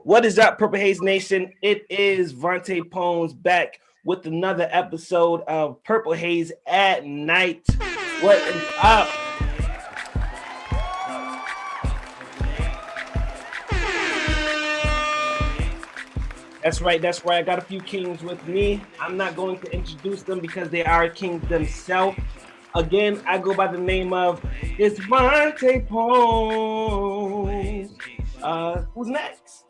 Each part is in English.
What is up, Purple Haze Nation? It is Vante Poems back with another episode of Purple Haze at Night. What is up? That's right. I got a few kings with me. I'm not going to introduce them because they are kings themselves. Again, I go by the name of It's Vante Poems. Who's next?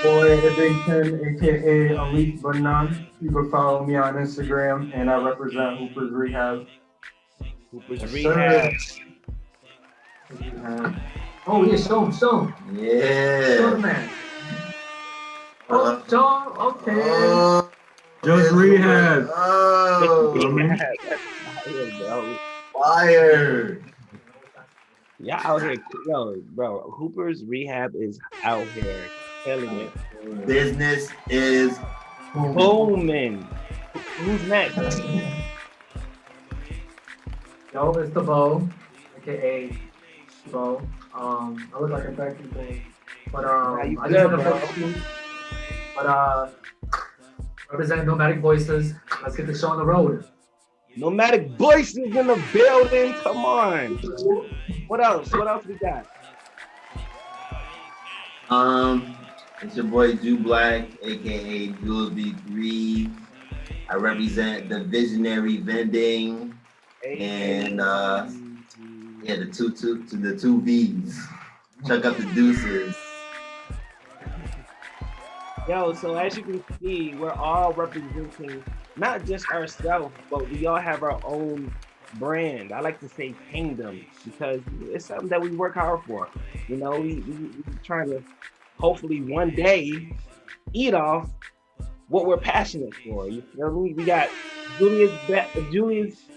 Boy Eddington, aka Elliott Jr. You can follow me on Instagram, and I represent Hooper's Rehab. Hooper's Yes, Rehab. Oh yeah, show him. Yeah. Show the man. Oh, John. Okay. Just rehab. Fire. Yeah, out here, yo, bro. Hooper's Rehab is out here killing it. Business is booming. Who's next? Yo, it's the Bo, aka Bo. I look like a factory boy, but I just want to focus you. But representing Nomadic Voices. Let's get the show on the road. Nomadic Voices in the building. Come on. What else? What else we got? It's your boy Jew Black, aka Jules B3. I represent the Visionary Vending, and the two V's. Chuck up the deuces. Yo, so as you can see, we're all representing not just ourselves, but we all have our own brand. I like to say kingdom because it's something that we work hard for. You know, we trying to hopefully one day eat off what we're passionate for. You feel me? We got Julius,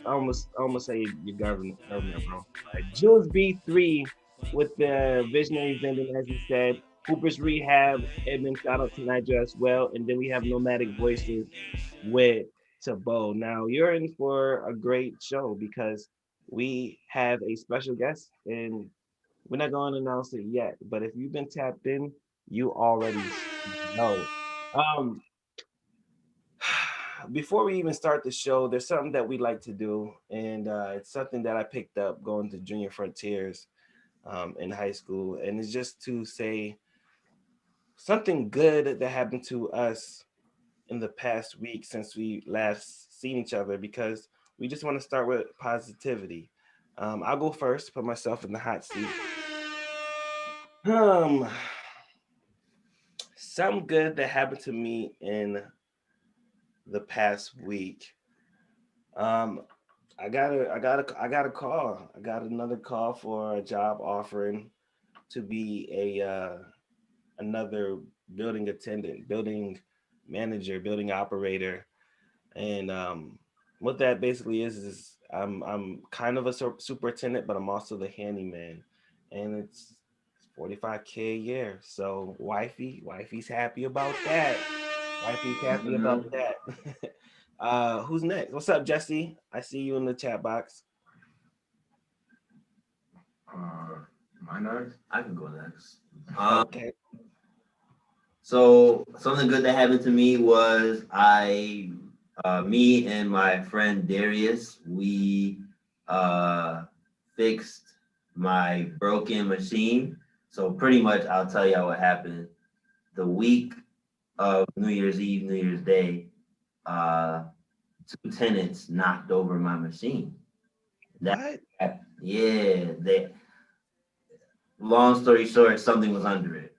I almost say your government, bro. Jules B3 with the Visionary Vending, as you said. Hooper's Rehab, Edmund, shout out to Niger as well. And then we have Nomadic Voices with Tabo. Now, you're in for a great show because we have a special guest and we're not going to announce it yet. But if you've been tapped in, you already know. Before we even start the show, there's something that we like to do. And it's something that I picked up going to Junior Frontiers in high school. And it's just to say, something good that happened to us in the past week since we last seen each other, because we just want to start with positivity. I'll go first, put myself in the hot seat. Something good that happened to me in the past week. I got a call. I got another call for a job offering to be another building attendant, building manager, building operator. And what that basically is I'm kind of a superintendent, but I'm also the handyman. And it's 45K a year. So wifey's happy about that. Wifey's happy about that. Who's next? What's up, Jesse? I see you in the chat box. My next? I can go next. Okay. So something good that happened to me was me and my friend Darius, we fixed my broken machine. So pretty much I'll tell you what happened. The week of New Year's Eve, New Year's Day, two tenants knocked over my machine. Long story short, something was under it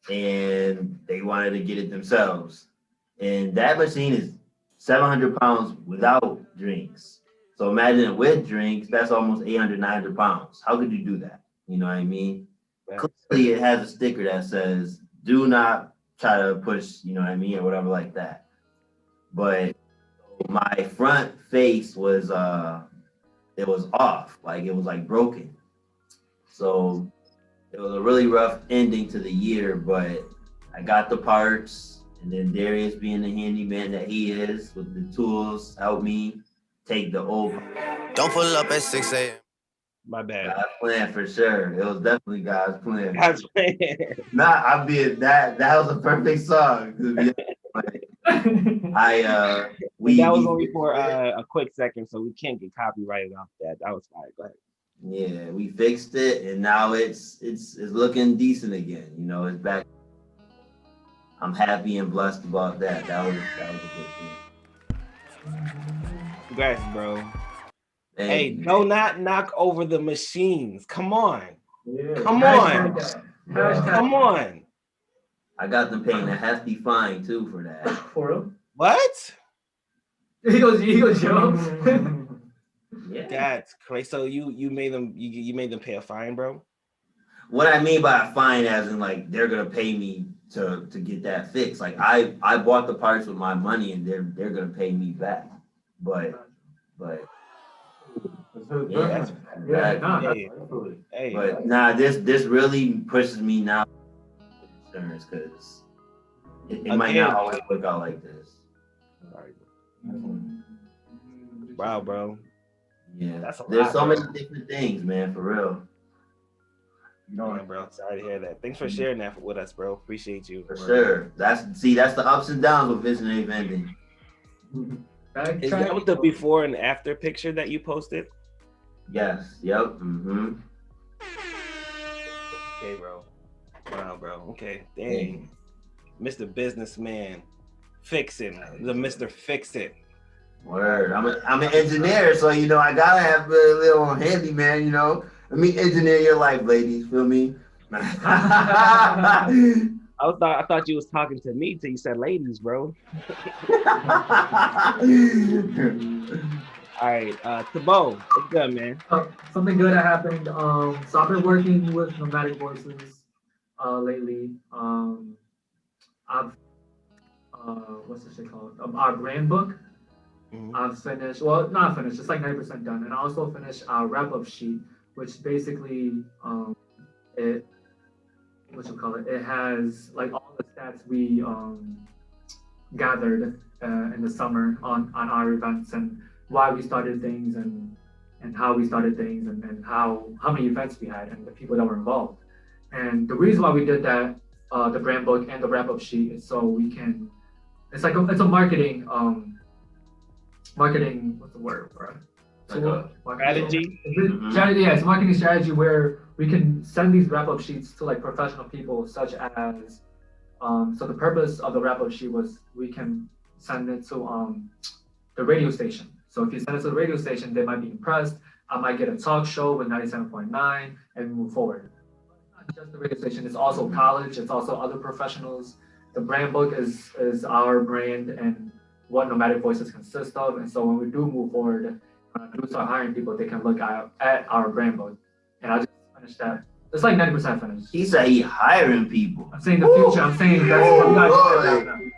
and they wanted to get it themselves. And that machine is 700 pounds without drinks. So imagine with drinks, that's almost 800, 900 pounds. How could you do that? You know what I mean? Clearly it has a sticker that says, do not try to push, you know what I mean, or whatever like that. But my front face was, it was off, like it was like broken. So it was a really rough ending to the year, but I got the parts, and then Darius, being the handyman that he is with the tools, helped me take the old. Don't pull up at 6 a.m. My bad. God's plan for sure. It was definitely God's plan. God's plan. That was a perfect song. That was only for a quick second, so we can't get copyrighted off that. That was fine. Go ahead. Yeah, we fixed it, and now it's looking decent again. You know, it's back. I'm happy and blessed about that. That was a good thing. Congrats, bro. Hey, do not knock over the machines. Come on. Yeah. Come on. Come on. I got them paying a hefty fine too for that. For real? What? He goes, yo. Yeah. That's crazy. So you made them pay a fine, bro? What I mean by a fine, as in like they're gonna pay me to get that fixed. Like I bought the parts with my money, and they're gonna pay me back. But yeah, hey. But nah, this really pushes me now insurance, because it might not always work out like this. Wow, bro. Yeah, there's so many different things, man, for real. Yeah, bro. Sorry to hear that. Thanks for sharing that with us, bro. Appreciate you. For sure. That's the ups and downs of visionary vending. Is that what the before and after picture that you posted? Yes. Yep. Mm-hmm. Okay, bro. Wow, bro. Okay. Dang. Mr. Businessman. Fixing. The Mr. Fix It. Word. I'm an engineer, so you know I gotta have a little handyman, you know. Let me engineer your life, ladies. Feel me? I thought you was talking to me till you said ladies, bro. All right, Tabo, what's good, man? Something good happened. So I've been working with Nomadic Voices lately. I've what's this shit called? Our brand book. Mm-hmm. I've finished. Well, not finished. It's like 90% done, and I also finished our wrap-up sheet, which basically it has like all the stats we gathered in the summer on our events, and why we started things, and how we started things, and how many events we had, and the people that were involved. And the reason why we did that, the brand book and the wrap-up sheet, is so we can. It's a marketing what's the word for it? Strategy. Strategy, yeah, it's a marketing strategy where we can send these wrap-up sheets to like professional people, such as so the purpose of the wrap-up sheet was we can send it to the radio station. So if you send it to the radio station, they might be impressed. I might get a talk show with 97.9 and move forward. It's not just the radio station, it's also college, it's also other professionals. The brand book is our brand and what Nomadic Voices consist of. And so when we do move forward, do start hiring people, they can look at our brand book. And I just finished that. It's like 90% finished. He said he hiring people. I'm saying the future. I'm saying that's what we got to do.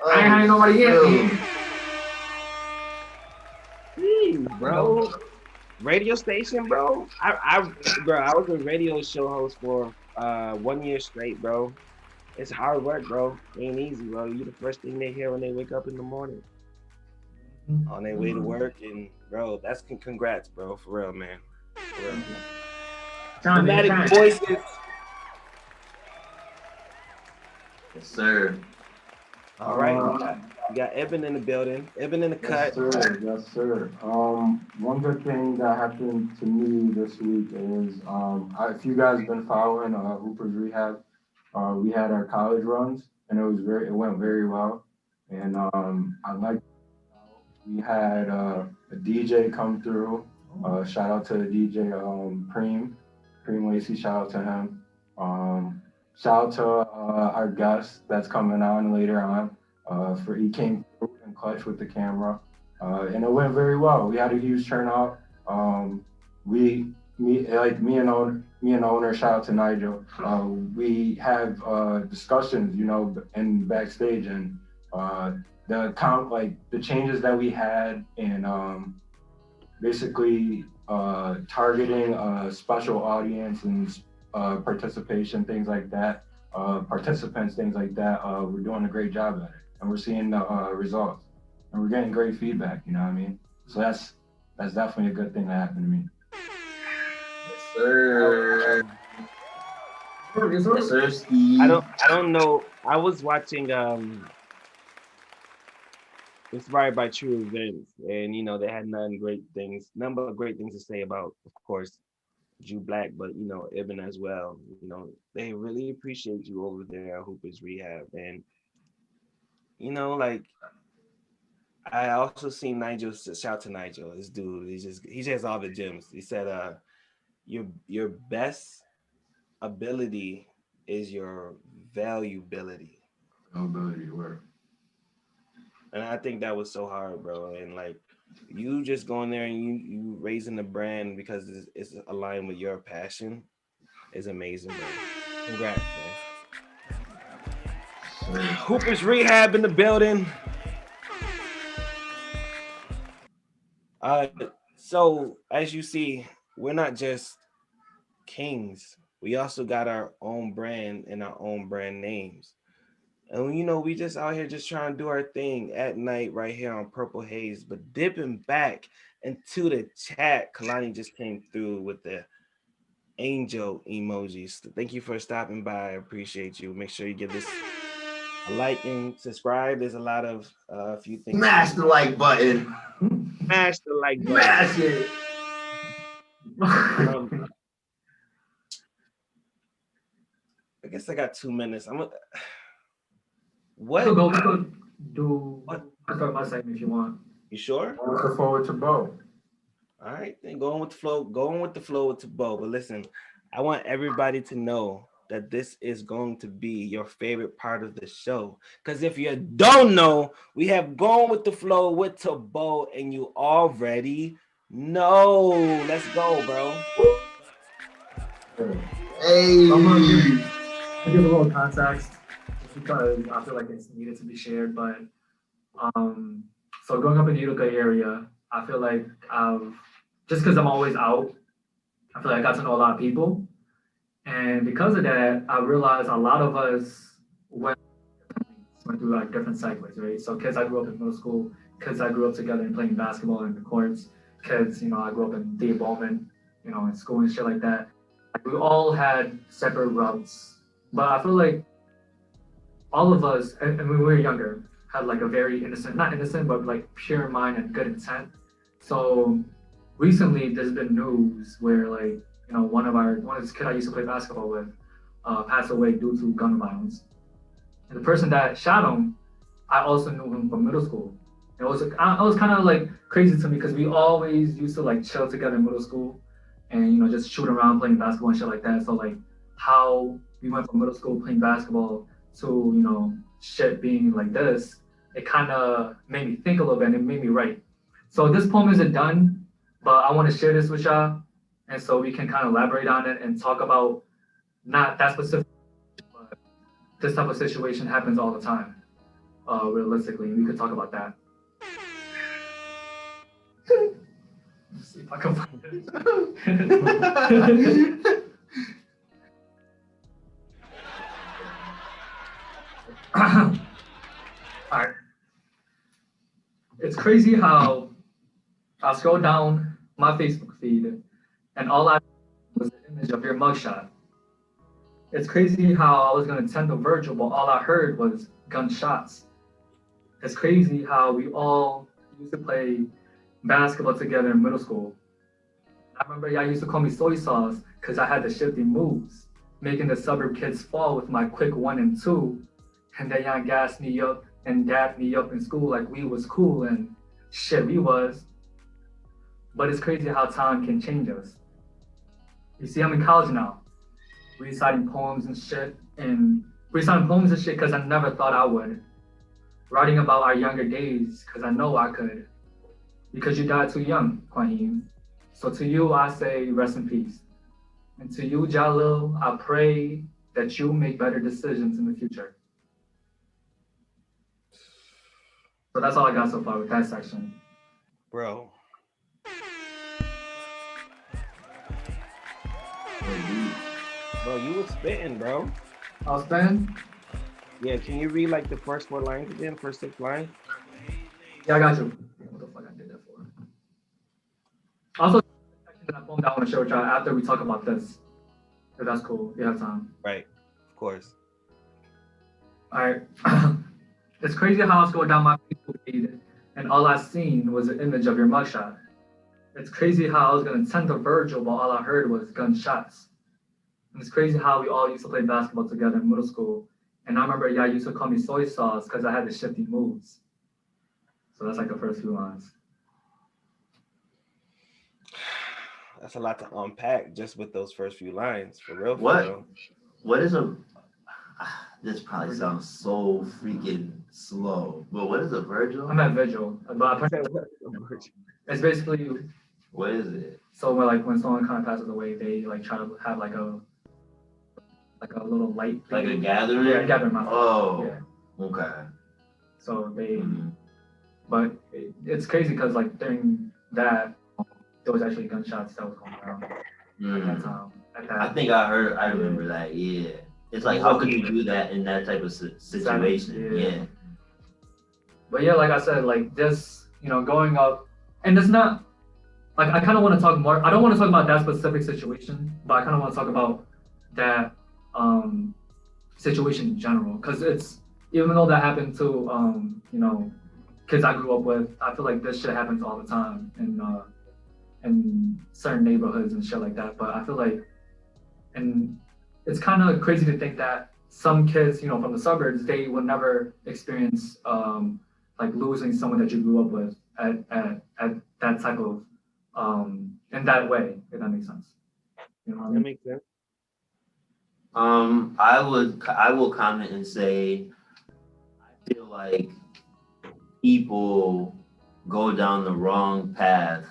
I ain't hiring nobody yet, man. Bro. Radio station, bro. I was a radio show host for 1 year straight, bro. It's hard work, bro. It ain't easy, bro. You the first thing they hear when they wake up in the morning. On their way to work, and bro, that's congrats, bro, for real, man. For real. Nomadic Voices. Yes, sir. All right, we got Eben in the building. Eben in the cut. Yes, sir. One good thing that happened to me this week is if you guys been following Hooper's Rehab, we had our college runs, and it went very well, and we had a DJ come through. Shout out to the DJ Preem Lacey. Shout out to him. Shout out to our guest that's coming on later on. He came through and clutch with the camera, and it went very well. We had a huge turnout. Me and owner, shout out to Nigel. We have discussions, in backstage, and the changes that we had in basically targeting a special audience and participation, things like that, participants, things like that. We're doing a great job at it, and we're seeing the results, and we're getting great feedback. You know what I mean? So that's definitely a good thing that happened to me. sir. Yes, sir, Steve. I don't know. I was watching inspired by true events, and they had none but great things to say about, of course, Jew Black, but Ibn as well. They really appreciate you over there at Hoopers Rehab, and like I also seen Nigel. Shout to Nigel, this dude. He has all the gems. He said, your best ability is your valuability. Ability to work. And I think that was so hard, bro. And like you just going there and you raising the brand because it's aligned with your passion is amazing, bro. Congrats, man. Hoopers Rehab in the building. So as you see, we're not just kings. We also got our own brand and our own brand names. And we just out here just trying to do our thing at night right here on Purple Haze. But dipping back into the chat, Kalani just came through with the angel emojis. Thank you for stopping by. I appreciate you. Make sure you give this a like and subscribe. There's a lot of a few things. Smash the like button. Smash the like button. Smash it. I guess I got 2 minutes. We could do start my segment if you want. You sure? I'm looking forward to Bo. All right, then going with the flow. Going with the flow to Bo. But listen, I want everybody to know that this is going to be your favorite part of the show. Because if you don't know, we have Going with the Flow with Tabo, and you already know. Let's go, bro. Hey. I'll give a little context just because I feel like it's needed to be shared. But so growing up in the Utica area, I feel like just because I'm always out, I feel like I got to know a lot of people. And because of that, I realized a lot of us went through like different cycles, right? So kids I grew up in middle school, kids I grew up together and playing basketball in the courts, kids, I grew up in Dave Bowman, in school and shit like that. We all had separate routes. But I feel like all of us, and when we were younger, had like a very not innocent, but like pure mind and good intent. So recently there's been news where like, one of this kid I used to play basketball with passed away due to gun violence. And the person that shot him, I also knew him from middle school. It was kind of like crazy to me because we always used to like chill together in middle school and just shoot around playing basketball and shit like that. So like how we went from middle school playing basketball to shit being like this, it kind of made me think a little bit and it made me write. So this poem isn't done, but I want to share this with y'all, and so we can kind of elaborate on it and talk about not that specific, but this type of situation happens all the time, realistically, and we could talk about that. Let's see if I can find it. All right. It's crazy how I scroll down my Facebook feed and all I was an image of your mugshot. It's crazy how I was gonna attend the Virgil, but all I heard was gunshots. It's crazy how we all used to play basketball together in middle school. I remember y'all used to call me soy sauce because I had the shifty moves, making the suburb kids fall with my quick 1 and 2. And then y'all gassed me up and dapped me up in school like we was cool, and shit, we was. But it's crazy how time can change us. You see, I'm in college now, reciting poems and shit because I never thought I would. Writing about our younger days because I know I could. Because you died too young, Quahim. So to you, I say rest in peace. And to you, Jalil, I pray that you make better decisions in the future. So that's all I got so far with that section. Bro. Bro, you was spitting, bro. I was spitting? Yeah, can you read like the first 4 lines again, first 6 lines? Yeah, I got you. What the fuck I did that for? Also, then I phone down and share with y'all after we talk about this. If that's cool, if you have time. Right, of course. All right. It's crazy how I was going down my Facebook feed and all I seen was an image of your mugshot. It's crazy how I was gonna send to Virgil, but all I heard was gunshots. And it's crazy how we all used to play basketball together in middle school. And I remember y'all used to call me soy sauce because I had the shifty moves. So that's like the first few lines. That's a lot to unpack just with those first few lines, for real. What is a? This probably sounds so freaking slow, but what is a Virgil? I'm at Vigil, but it's basically. What is it? So when someone kind of passes away, they like try to have like a little light. Like a gathering. Yeah, a gathering. Oh. Yeah. Okay. So they, but it's crazy because like during that, there was actually gunshots that was going around at that time. I think I remember that. Yeah. It's like, how could you do that in that type of situation? Yeah. But yeah, like I said, like this, going up, and it's not, like I kind of want to talk more, I don't want to talk about that specific situation, but I kind of want to talk about that situation in general, because it's, even though that happened to, kids I grew up with, I feel like this shit happens all the time in certain neighborhoods and shit like that. But I feel like, and it's kind of crazy to think that some kids, from the suburbs, they would never experience like losing someone that you grew up with at that type of in that way, if that makes sense. You know what I mean? That makes sense. I will comment and say, I feel like people go down the wrong path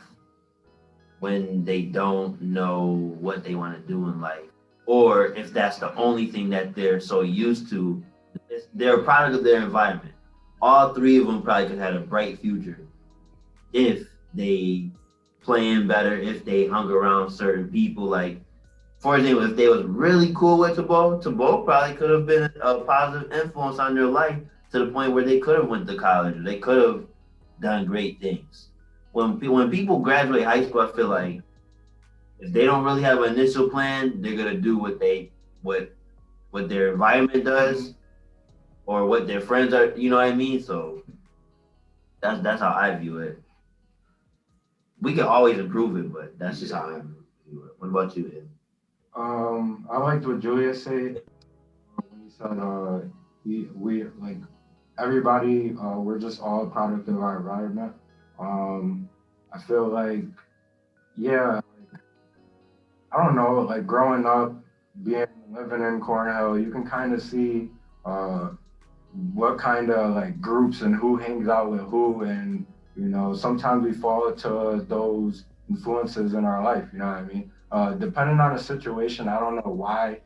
when they don't know what they want to do in life, or if that's the only thing that they're so used to. They're a product of their environment. All three of them probably could have had a bright future if they playing better, if they hung around certain people. Like, for example, if they was really cool with Tabo probably could have been a positive influence on their life to the point where they could have went to college, or they could have done great things. When people graduate high school, I feel like if they don't really have an initial plan, they're gonna do what their environment does, or what their friends are. You know what I mean? So that's how I view it. We can always improve it, but that's just how I view it. What about you, Ed? I liked what Julia said. He said we like everybody. We're just all a product of our environment. I feel like, yeah, I don't know, like growing up, living in Cornell, you can kind of see what kind of like groups and who hangs out with who, and sometimes we fall to those influences in our life. You know what I mean? Depending on the situation, I don't know why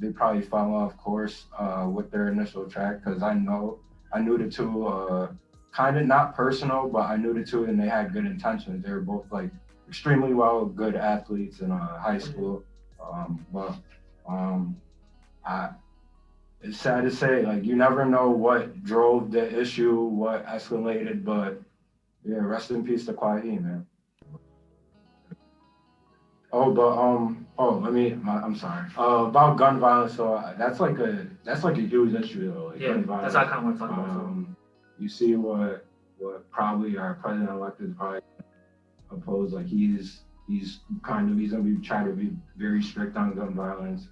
they probably fell off course with their initial track, because I knew the two. Kind of not personal, but I knew the two and they had good intentions. They were both like extremely good athletes in high school. It's sad to say, like, you never know what drove the issue, what escalated, but yeah, rest in peace to Kwahi, man. I'm sorry. About gun violence, so that's like a huge issue though. Like, yeah, gun violence. That's what I kind of want to talk about. You see what probably our president-elect is probably opposed. Like he's gonna be trying to be very strict on gun violence.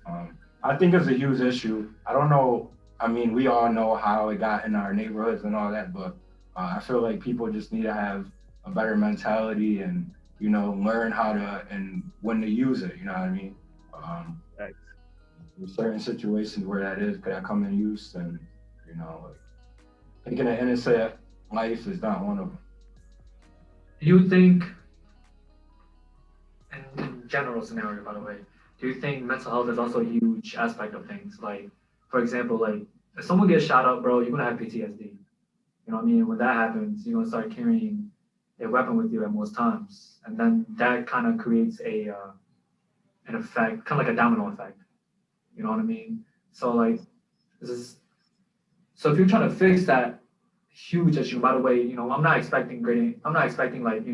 I think it's a huge issue. I don't know. I mean, we all know how it got in our neighborhoods and all that, but I feel like people just need to have a better mentality and learn how to and when to use it. You know what I mean? Right. There's certain situations where could that come in use, and like. Taking an innocent life is not one of them. Do you think, in general scenario, by the way, do you think mental health is also a huge aspect of things? Like, for example, like if someone gets shot up, bro, you're gonna have PTSD. You know what I mean? When that happens, you're gonna start carrying a weapon with you at most times, and then that kind of creates an effect, kind of like a domino effect. You know what I mean? So like, So if you're trying to fix that huge issue, by the way, I'm not expecting like,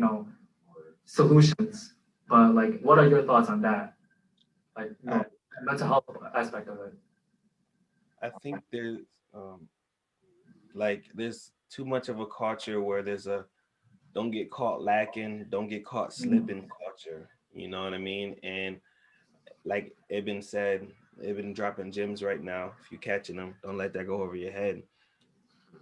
solutions, But like, what are your thoughts on that? Like, mental health aspect of it. I think there's there's too much of a culture where there's a don't get caught lacking, don't get caught slipping culture. You know what I mean? And like Ibn said, Ibn dropping gems right now. If you're catching them, don't let that go over your head.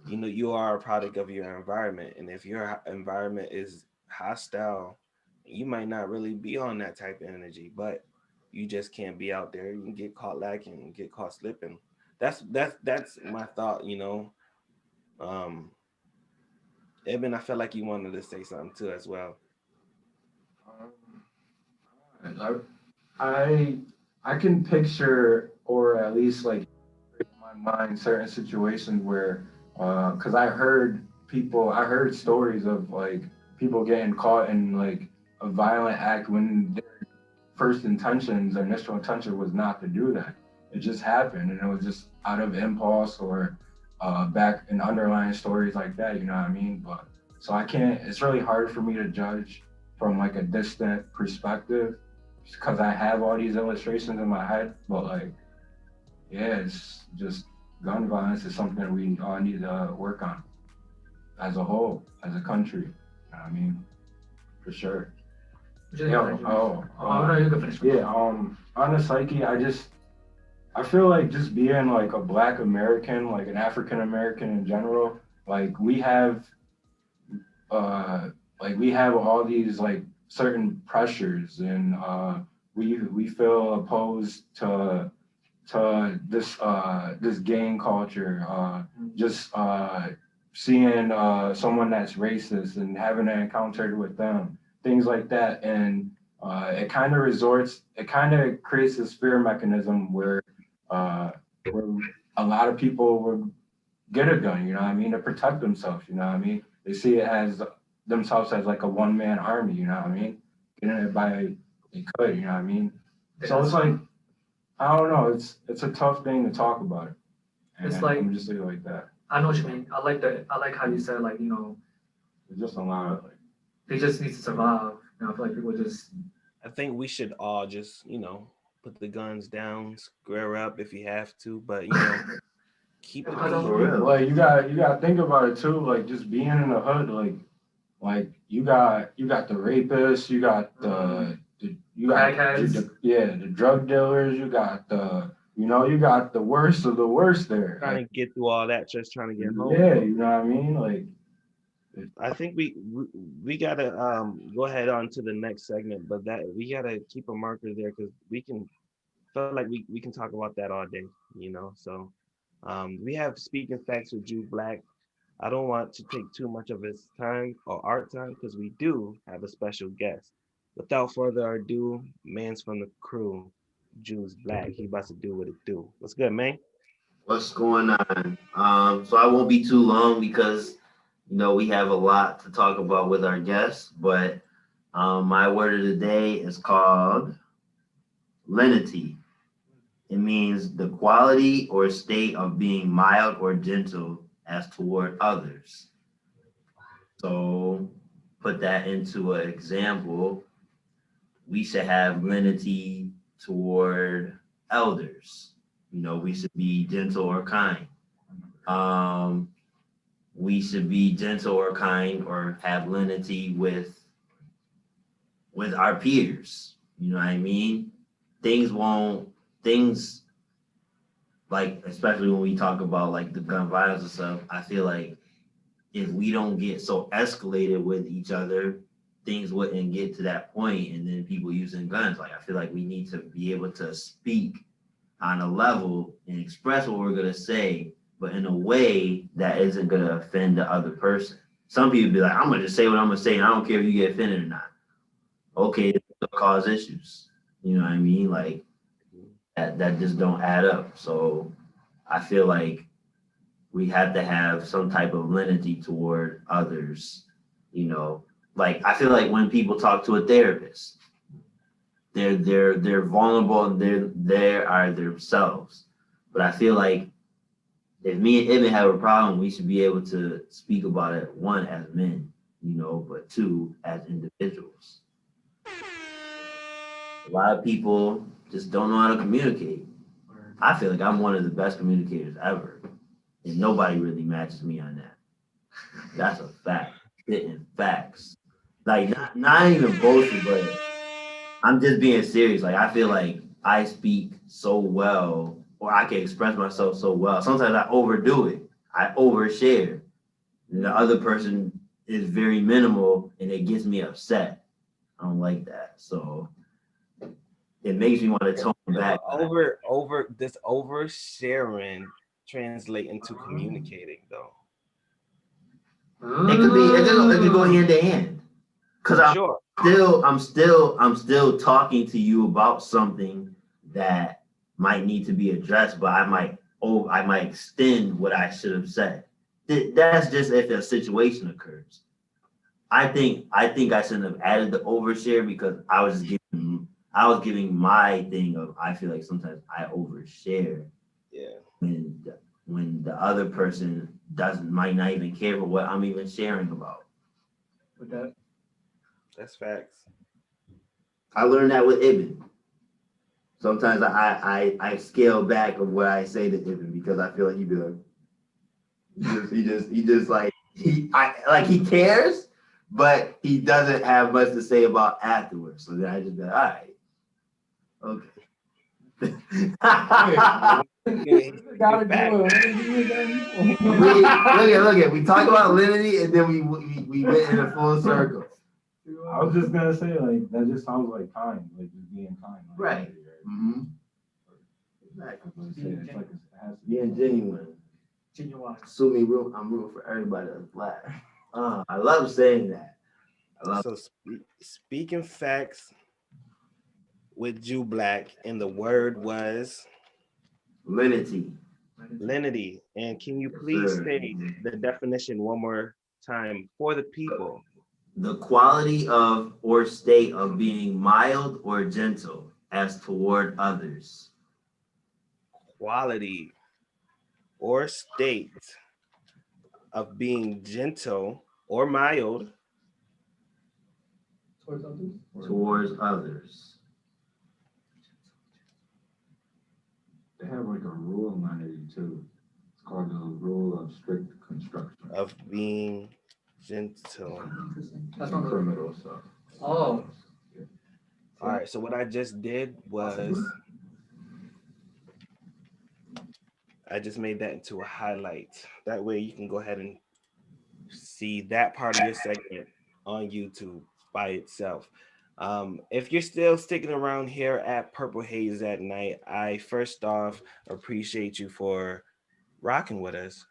You know, you are a product of your environment, and if your environment is hostile, you might not really be on that type of energy, but you just can't be out there. You can get caught lacking, get caught slipping. That's my thought. You know, um, Ibn, I felt like you wanted to say something too as well. I I can picture or at least like in my mind certain situations where because I heard stories of like people getting caught in like a violent act when their first intentions, their initial intention was not to do that. It just happened and it was just out of impulse or back in underlying stories like that, you know what I mean? But so I can't, it's really hard for me to judge from like a distant perspective because I have all these illustrations in my head, but like, yeah, it's just gun violence is something we all need to work on as a whole, as a country. You know what I mean? For sure. No, you can finish. Yeah, on the psyche, I feel like just being like a Black American, like an African American in general, like we have all these like certain pressures and we feel opposed to this gang culture, just seeing someone that's racist and having an encounter with them, things like that, and it kind of creates this fear mechanism where a lot of people would get a gun, you know what I mean, to protect themselves, you know what I mean. They see it as themselves as like a one-man army, you know what I mean, getting it by they could, you know what I mean. So it's like, I don't know, it's a tough thing to talk about. And it's like, I'm just saying like that. I know what you mean. I like how you said like, you know, It's just a lot of like they just need to survive. You know, I feel like people just I think we should all just, you know, put the guns down, square up if you have to, but you know, keep it I don't peace. For real. like you gotta think about it too, like just being in the hood, like you got the rapists, you got the Crackheads. the drug dealers, you got you got the worst of the worst there. Trying to get through all that, just trying to get home. Yeah, you know what I mean? Like I think we gotta go ahead on to the next segment, but that we gotta keep a marker there because we can feel like we can talk about that all day, you know. So we have speaking facts with Jew Black. I don't want to take too much of his time or our time because we do have a special guest. Without further ado, man's from the crew, Jews Black. He about to do what it do. What's good, man? What's going on? So I won't be too long because we have a lot to talk about with our guests, but my word of the day is called lenity. It means the quality or state of being mild or gentle as toward others. So put that into an example. We should have lenity toward elders. We should be gentle or kind. We should be gentle or kind or have lenity with our peers. You know what I mean? Things like, especially when we talk about like the gun violence and stuff, I feel like if we don't get so escalated with each other, things wouldn't get to that point and then people using guns. Like, I feel like we need to be able to speak on a level and express what we're gonna say, but in a way that isn't gonna offend the other person. Some people be like, I'm gonna just say what I'm gonna say and I don't care if you get offended or not. Okay, it'll cause issues. You know what I mean? Like that just don't add up. So I feel like we have to have some type of lenity toward others. Like I feel like when people talk to a therapist, they're vulnerable and they are themselves. But I feel like if me and Ibn have a problem, we should be able to speak about it, one, as men, but two, as individuals. A lot of people just don't know how to communicate. I feel like I'm one of the best communicators ever, and nobody really matches me on that. That's a fact. Spitting facts. Like not even bullshit, but I'm just being serious. Like I feel like I speak so well, or I can express myself so well. Sometimes I overdo it. I overshare. And the other person is very minimal, and it gets me upset. I don't like that. So it makes me want to tone back. This oversharing translate into communicating though. It could go hand in hand. Cause I'm still talking to you about something that might need to be addressed, but I might extend what I should have said. That's just if a situation occurs. I think I shouldn't have added the overshare because I was giving my thing of I feel like sometimes I overshare. Yeah. When the other person might not even care for what I'm even sharing about. With that. That's facts. I learned that with Ibn. Sometimes I scale back of what I say to Ibn because I feel like he'd be like, he just like he cares, but he doesn't have much to say about afterwards. So then I just be like, all right, okay. Gotta do it. Look at. We talk about lenity and then we went in a full circle. I was just gonna say like that just sounds like kind, like just being kind. Like, right. Mm-hmm. Exactly. Being genuine. Genuine. Sue me, I'm rooting for everybody that's black. I love saying that. Speaking facts with Jew Black, and the word was lenity. Lenity. And can you please state the definition one more time for the people? The quality of or state of being mild or gentle as toward others. Quality or state of being gentle or mild towards others. They have like a rule in lenity too. It's called the rule of strict construction. Of being gentle. That's not criminal stuff. Oh. All right, so what I just did was I just made that into a highlight. That way you can go ahead and see that part of your segment on YouTube by itself. If you're still sticking around here at Purple Haze at Night, I first off appreciate you for rocking with us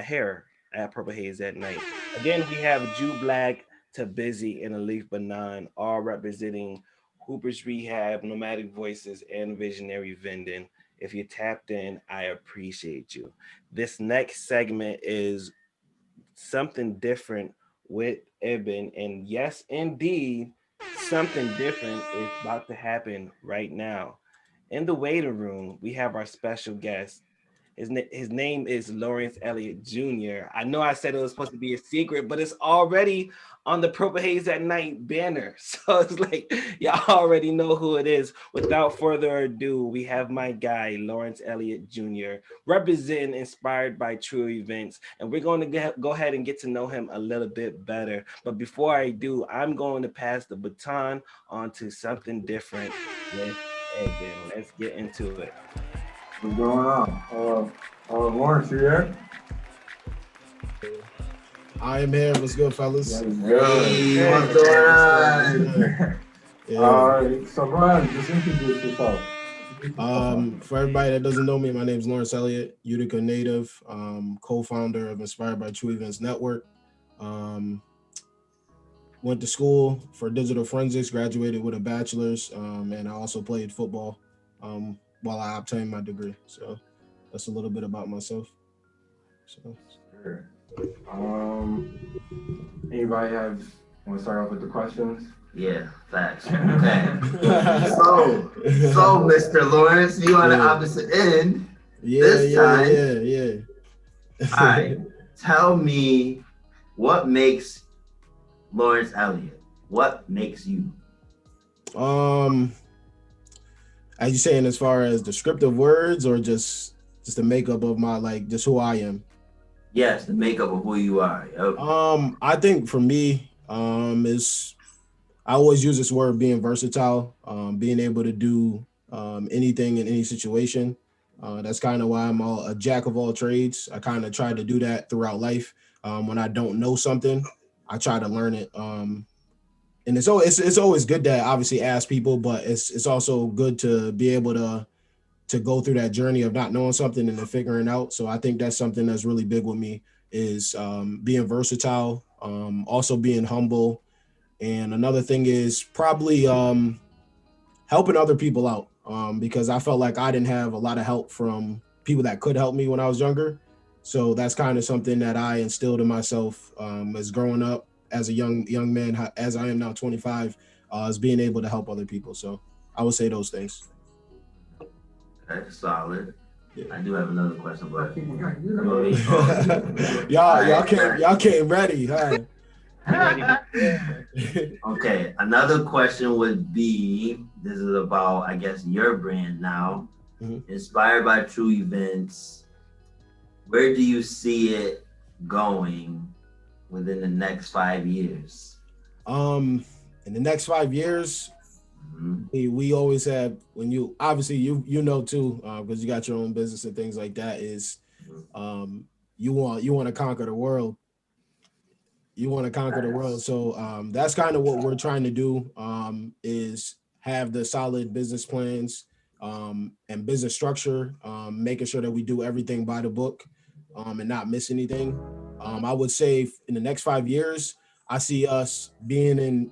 here at Purple Haze at Night. Again, we have Jew Black, to Busy, and Alif Banan, all representing Hooper's Rehab, Nomadic Voices, and Visionary Vending. If you tapped in, I appreciate you. This next segment is something different with Ibn, and yes, indeed, something different is about to happen right now. In the waiting room, we have our special guest. His name is Lawrence Elliott Jr. I know I said it was supposed to be a secret, but it's already on the Purple Haze at Night banner. So it's like, y'all already know who it is. Without further ado, we have my guy, Lawrence Elliott Jr., representing Inspired by True Events. And we're going to go ahead and get to know him a little bit better. But before I do, I'm going to pass the baton on to something different with Ibn. Let's get into it. What's going on? Lawrence, you here? I am here. What's good, fellas? What's going on? Yeah. All right, so go ahead, just introduce yourself. For everybody that doesn't know me, my name is Lawrence Elliott, Utica native, co-founder of Inspired by True Events Network. Went to school for digital forensics, graduated with a bachelor's, and I also played football while I obtained my degree. So that's a little bit about myself. So. Sure. Anybody want to start off with the questions? Yeah, facts. Okay. so Mr. Lawrence, you on the opposite end. This time. Yeah. All right. Tell me what makes Lawrence Elliott. What makes you? Are you saying as far as descriptive words or just the makeup of my like just who I am? Yes, the makeup of who you are. Yep. I think for me, is I always use this word being versatile, being able to do anything in any situation. That's kind of why I'm a jack of all trades. I kind of try to do that throughout life. When I don't know something, I try to learn it. And it's always good to obviously ask people, but it's also good to be able to go through that journey of not knowing something and then figuring out. So I think that's something that's really big with me is being versatile, also being humble. And another thing is probably helping other people out because I felt like I didn't have a lot of help from people that could help me when I was younger. So that's kind of something that I instilled in myself as growing up as a young man, as I am now 25, is being able to help other people. So I would say those things. That's solid. Yeah. I do have another question, but y'all came ready, huh? Okay, another question would be, this is about, I guess, your brand now. Mm-hmm. Inspired by true events, where do you see it going within the next 5 years? In the next 5 years, we always have, when you obviously you know too, because you got your own business and things like that, is you want to conquer the world. You want to conquer the world. So that's kind of what we're trying to do, is have the solid business plans and business structure, making sure that we do everything by the book and not miss anything. I would say in the next 5 years, I see us being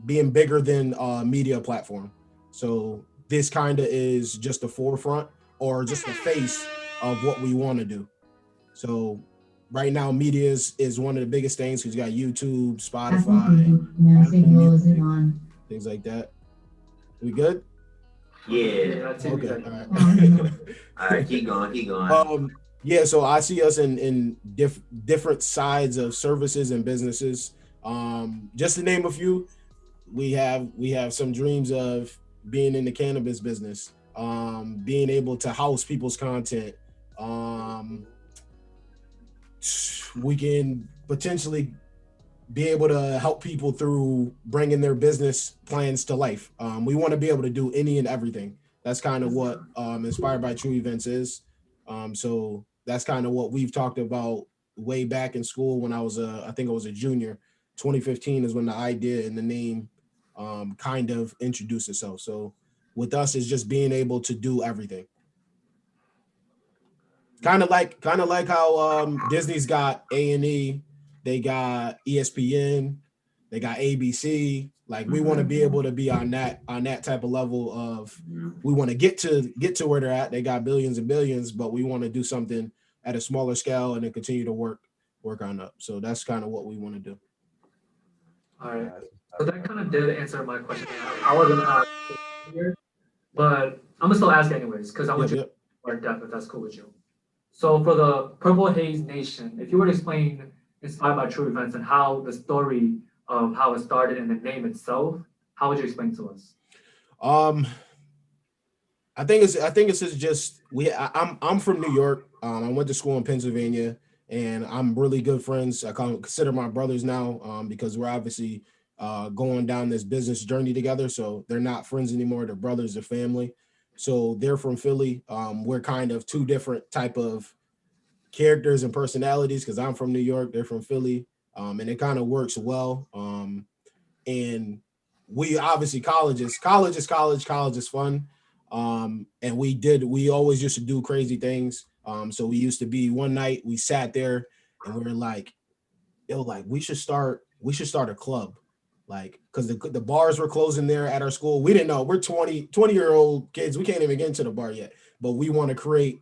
bigger than a media platform. So this kind of is just the forefront or just the face of what we want to do. So right now, media is one of the biggest things because you got YouTube, Spotify, things like that. We good? Yeah. Okay. All right. All right. Keep going. Yeah. So I see us in different sides of services and businesses. Just to name a few, we have some dreams of being in the cannabis business, being able to house people's content. We can potentially be able to help people through bringing their business plans to life. We want to be able to do any and everything. That's kind of what Inspired by True Events is. So that's kind of what we've talked about way back in school when I think I was a junior. 2015 is when the idea and the name kind of introduced itself. So with us, it's just being able to do everything. Kind of like how Disney's got A&E, they got ESPN, they got ABC. Like we want to be able to be on that type of level of, we want to get to where they're at. They got billions and billions, but we want to do something at a smaller scale and then continue to work on up. So that's kind of what we want to do. All right. So that kind of did answer my question. I wasn't asked here, but I'm gonna still ask anyways because I want you to more in depth if that's cool with you. So for the Purple Haze Nation, if you were to explain Inspired by True Events and how the story of how it started and the name itself, how would you explain to us? I think it's just I'm from New York. I went to school in Pennsylvania, and I'm really good friends. I consider my brothers now because we're obviously going down this business journey together. So they're not friends anymore. They're brothers, they're family. So they're from Philly. We're kind of two different type of characters and personalities because I'm from New York, they're from Philly, and it kind of works well. And we obviously college is fun. And we always used to do crazy things. So we used to be one night we sat there and we were like, we should start a club. Like, because the bars were closing there at our school. We didn't know. We're 20-year-old kids. We can't even get into the bar yet. But we want to create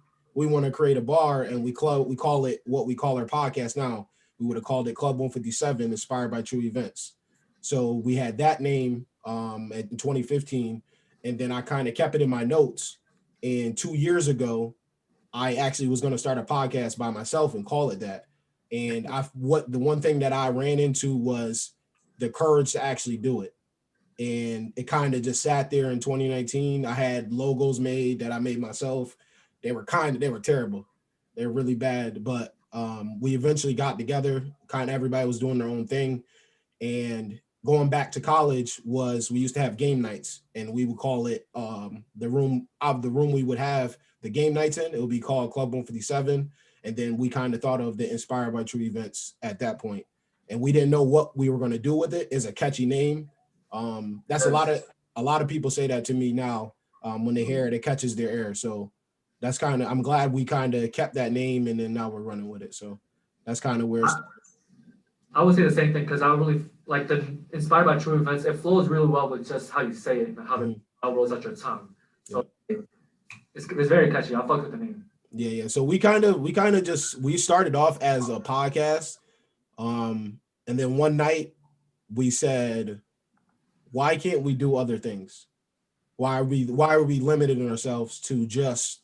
a bar, and we call it what we call our podcast now. We would have called it Club 157, Inspired by True Events. So we had that name in 2015, and then I kind of kept it in my notes. And 2 years ago, I actually was going to start a podcast by myself and call it that. And the one thing that I ran into was the courage to actually do it. and it kind of just sat there in 2019. I had logos made that I made myself. They were terrible. They were really bad, but we eventually got together. Kind of everybody was doing their own thing, and going back to college we used to have game nights, and we would call it the room we would have the game nights in. It would be called Club 157, and then we kind of thought of the Inspired by True events at that point, and we didn't know what we were going to do with it. It's a catchy name. That's a lot of people say that to me now when they hear it. It catches their ear. So that's kind of, I'm glad we kind of kept that name, and then now we're running with it. So that's kind of where it's. I would say the same thing, because I really like the Inspired by True events. It flows really well with just how you say it and how it rolls out your tongue. So it's very catchy. I fuck with the name. Yeah. So we started off as a podcast, and then one night we said, why can't we do other things? Why are we limiting ourselves to just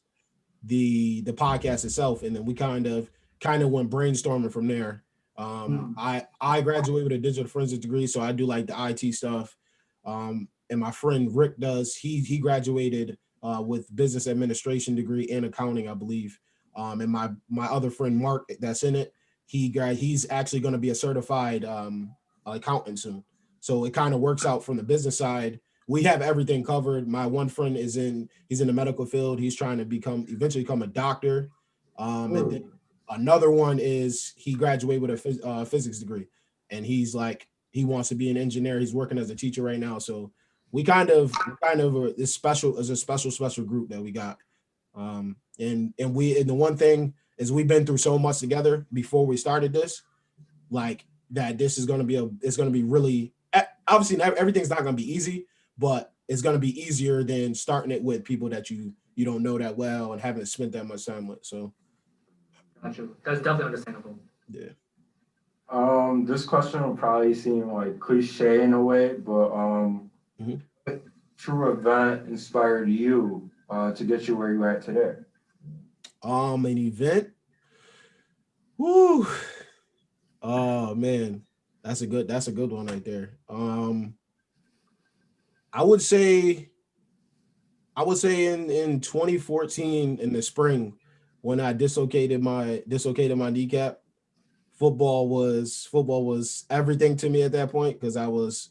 the podcast itself? And then we kind of went brainstorming from there. I graduated with a digital forensics degree, so I do like the IT stuff. And my friend Rick he graduated with business administration degree and accounting, I believe. And my other friend Mark that's in it, he's actually going to be a certified accountant soon. So it kind of works out from the business side. We have everything covered. My one friend he's in the medical field. He's trying to eventually become a doctor. And then another one is he graduated with a physics degree, and he's like, he wants to be an engineer. He's working as a teacher right now. So we kind of is special as a special group that we got. And the one thing is we've been through so much together before we started this, like that this is going to be really, obviously everything's not going to be easy, but it's going to be easier than starting it with people that you don't know that well and haven't spent that much time with. So gotcha. That's definitely understandable. Yeah. This question will probably seem like cliche in a way, but what true event inspired you to get you where you're at today? An event. Woo. Oh man, that's a good one right there. I would say in 2014 in the spring, when I dislocated my kneecap, football was everything to me at that point, because I was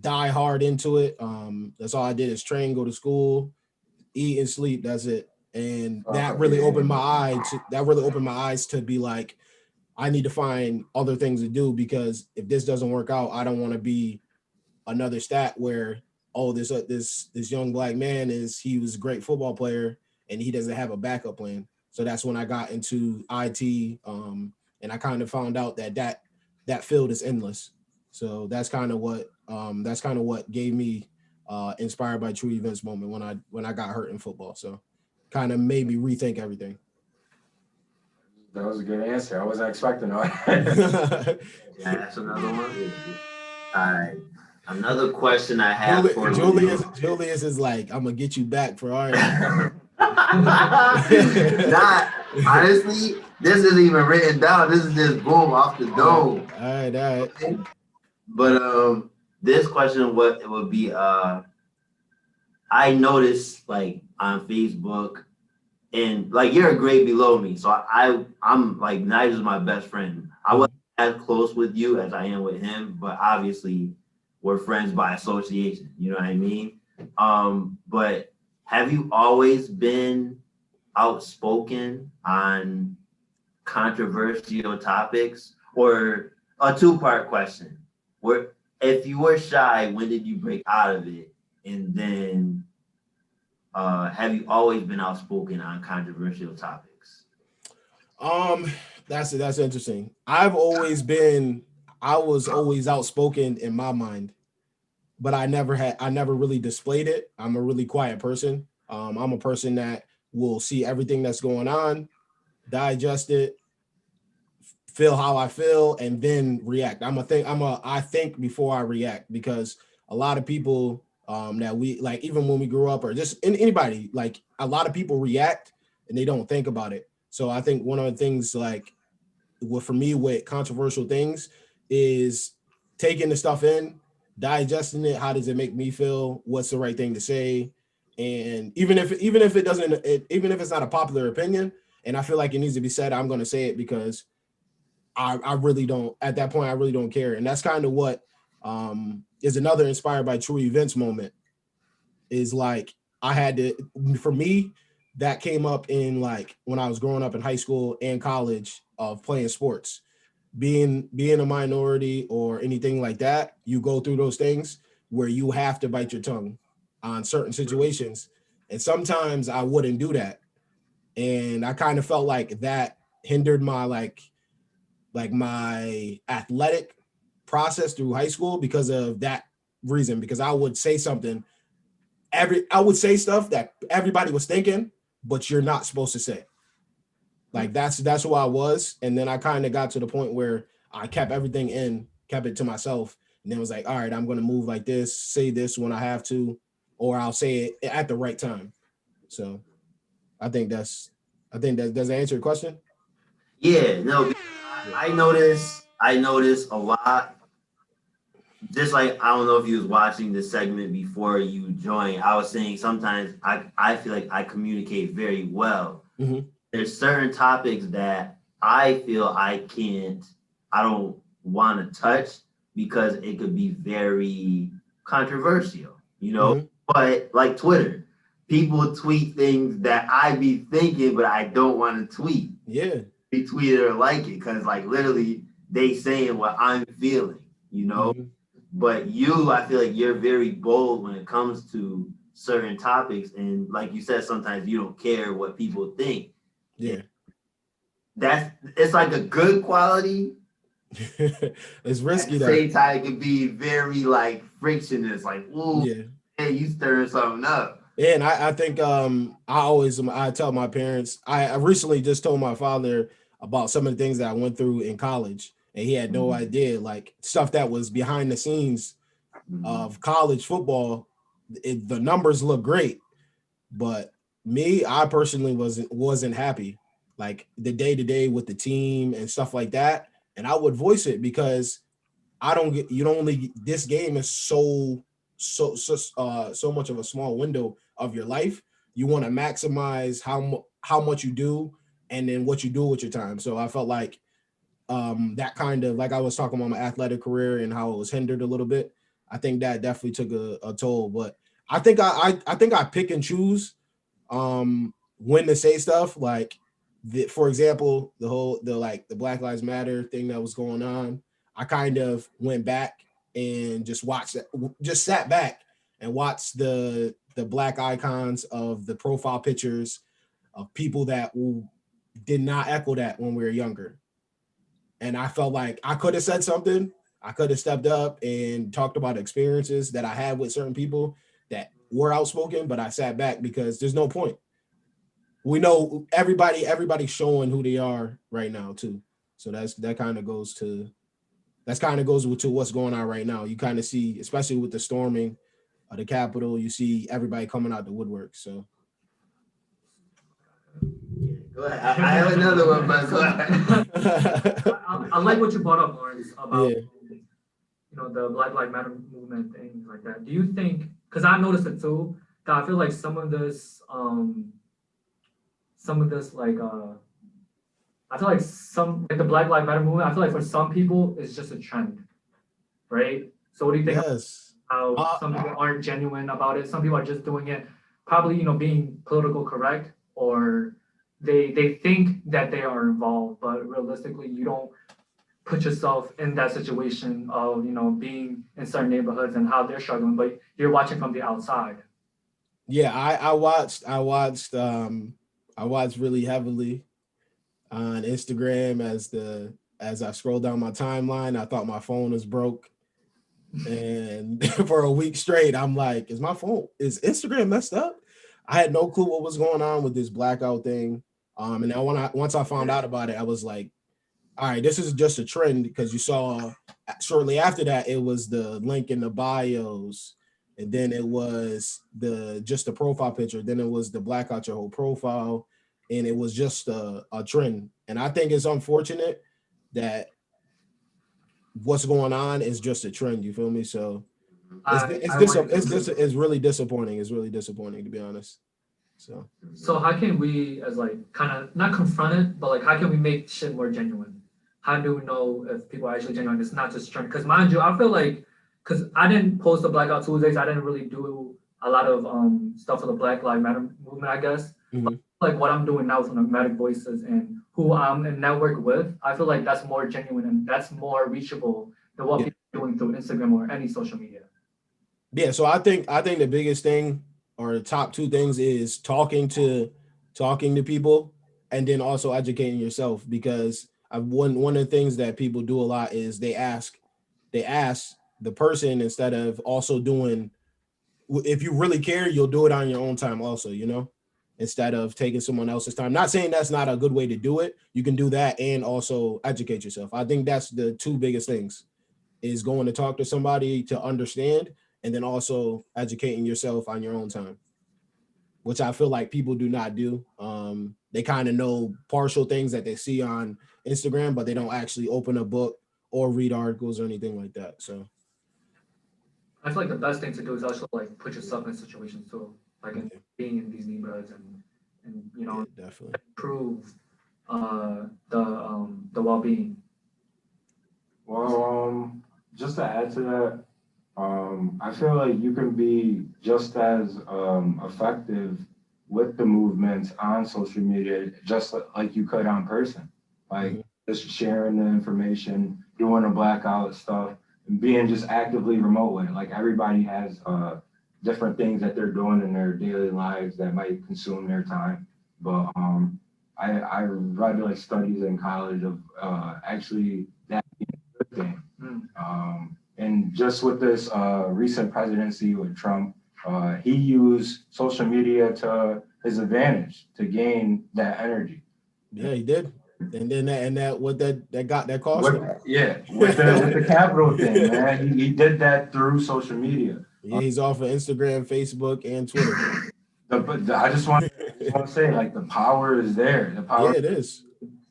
die hard into it. That's all I did is train, go to school, eat and sleep. That's it. And that really opened my eyes to be like, I need to find other things to do, because if this doesn't work out, I don't want to be another stat where, oh, this young black man he was a great football player and he doesn't have a backup plan. So that's when I got into IT, and I kind of found out that field is endless. So that's kind of what gave me Inspired by True events moment when I got hurt in football. So kind of made me rethink everything. That was a good answer. I wasn't expecting that. Yeah, that's another one. All right. Another question I have for Julius is like, I'm gonna get you back for our. Not honestly, this isn't even written down. This is just boom off the dome. All right. But this question, what it would be, I noticed like on Facebook, and like you're a grade below me, so I'm like Nigel's my best friend. I wasn't as close with you as I am with him, but obviously we're friends by association. You know what I mean? But have you always been outspoken on controversial topics? Or a two-part question, where if you were shy, when did you break out of it? And then have you always been outspoken on controversial topics? That's interesting. I was always outspoken in my mind, but I never really displayed it. I'm a really quiet person. I'm a person that will see everything that's going on, digest it, feel how I feel, and then react. I think before I react, because a lot of people that we like, even when we grew up, or just anybody, like a lot of people react and they don't think about it. So I think one of the things, like, for me with controversial things, is taking the stuff in digesting it. How does it make me feel? What's the right thing to say? And even if it doesn't, even if it's not a popular opinion, and I feel like it needs to be said, I'm going to say it because I really don't. At that point, I really don't care. And that's kind of what is another inspired by true events moment. Is like I had to, for me, that came up in like when I was growing up in high school and college of playing sports. Being a minority or anything like that, you go through those things where you have to bite your tongue on certain situations. And sometimes I wouldn't do that. And I kind of felt like that hindered my like my athletic process through high school because of that reason. Because I would say something, I would say stuff that everybody was thinking, but you're not supposed to say. Like that's who I was. And then I kind of got to the point where I kept everything in, kept it to myself. And then was like, all right, I'm going to move like this, say this when I have to, or I'll say it at the right time. So I think that does that answer your question? Yeah, no, I notice a lot. Just like I don't know if you was watching this segment before you joined. I was saying sometimes I feel like I communicate very well. Mm-hmm. There's certain topics that I feel I don't want to touch because it could be very controversial, you know. Mm-hmm. But like Twitter, people tweet things that I be thinking, but I don't want to tweet. Yeah. Retweet it or like it because like literally they saying what I'm feeling, you know. Mm-hmm. But I feel like you're very bold when it comes to certain topics, and like you said, sometimes you don't care what people think. Yeah. It's like a good quality. It's risky. At the same time, it could be very like frictionless, like, ooh, yeah, hey, you stirring something up. Yeah, and I think I tell my parents. I recently just told my father about some of the things that I went through in college, and he had no idea, like stuff that was behind the scenes of college football. The numbers look great, but I personally wasn't happy, like the day-to-day with the team and stuff like that. And I would voice it because this game is so much of a small window of your life. You want to maximize how much you do and then what you do with your time. So I felt like that kind of, like I was talking about my athletic career and how it was hindered a little bit. I think that definitely took a toll, but I think I pick and choose when to say stuff. Like for example, the Black Lives Matter thing that was going on, I kind of went back and just sat back and watched the black icons of the profile pictures of people that did not echo that when we were younger. And I felt like I could have said something. I could have stepped up and talked about experiences that I had with certain people that were outspoken, but I sat back because there's no point. We know everybody's showing who they are right now too. So that kind of goes to what's going on right now. You kind of see, especially with the storming of the Capitol, you see everybody coming out the woodwork. So go ahead. I have another one, but go ahead. I like what you brought up, Lawrence, about the Black Lives Matter movement, things like that. Do you think? Because I noticed it too. That I feel like some of this like I feel like the Black Lives Matter movement, I feel like for some people it's just a trend, right? So what do you think? Yes. How some people aren't genuine about it. Some people are just doing it, probably being political correct, or they think that they are involved, but realistically, you don't put yourself in that situation of being in certain neighborhoods and how they're struggling, but you're watching from the outside. Yeah, I watched really heavily on Instagram as I scrolled down my timeline. I thought my phone was broke. And for a week straight, I'm like, is Instagram messed up? I had no clue what was going on with this blackout thing. And then once I found out about it, I was like, all right, this is just a trend, because you saw shortly after that, it was the link in the bios, and then it was just the profile picture. Then it was the blackout your whole profile, and it was just a trend. And I think it's unfortunate that what's going on is just a trend. You feel me? So It's really disappointing. It's really disappointing, to be honest. So how can we, as like, kind of not confront it, but like, how can we make shit more genuine? How do we know if people are actually genuine? It's not just trend. Because mind you, I feel like, because I didn't post the Blackout Tuesdays, I didn't really do a lot of stuff for the Black Lives Matter movement, I guess. Mm-hmm. But like what I'm doing now with Nomadic Voices and who I'm in network with, I feel like that's more genuine and that's more reachable than what people are doing through Instagram or any social media. Yeah, so I think the biggest thing or the top two things is talking to people and then also educating yourself, because one of the things that people do a lot is they ask the person, instead of also doing, if you really care, you'll do it on your own time also, instead of taking someone else's time. Not saying that's not a good way to do it. You can do that and also educate yourself. I think that's the two biggest things, is going to talk to somebody to understand, and then also educating yourself on your own time, which I feel like people do not do. They kind of know partial things that they see on Instagram, but they don't actually open a book or read articles or anything like that. So I feel like the best thing to do is also like put yourself in situations too, like in being in these neighborhoods and definitely improve the well-being. Well, just to add to that, I feel like you can be just as effective with the movements on social media, just like you could on person. Like just sharing the information, doing the blackout stuff, and being just actively remote with it. Like everybody has different things that they're doing in their daily lives that might consume their time. But I read like studies in college of actually that being a good thing. And just with this recent presidency with Trump, he used social media to his advantage to gain that energy. Yeah, he did. And then that what that cost him. Yeah, with the Capitol thing, man. He did that through social media. Yeah, he's off of Instagram, Facebook, and Twitter. But I just want to say, like, the power is there. The power, it is,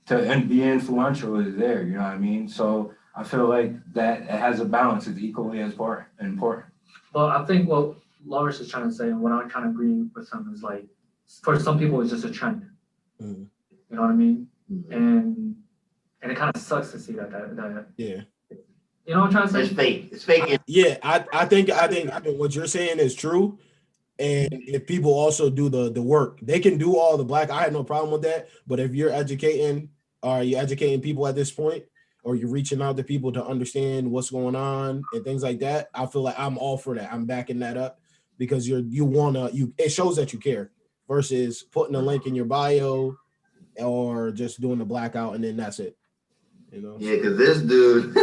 to be influential is there. You know what I mean? So I feel like that it has a balance. It's equally as important. Well, I think what Lawrence is trying to say, and what I'm kind of agreeing with him, is like, for some people, it's just a trend. Mm-hmm. You know what I mean? And it kind of sucks to see that. Yeah. You know what I'm trying to say? It's fake. It's fake. Yeah, I think what you're saying is true. And if people also do the work, they can do all the black. I had no problem with that. But if you're educating people at this point, or you're reaching out to people to understand what's going on and things like that, I feel like I'm all for that. I'm backing that up, because it shows that you care, versus putting a link in your bio or just doing the blackout and then that's it. Yeah, because this dude,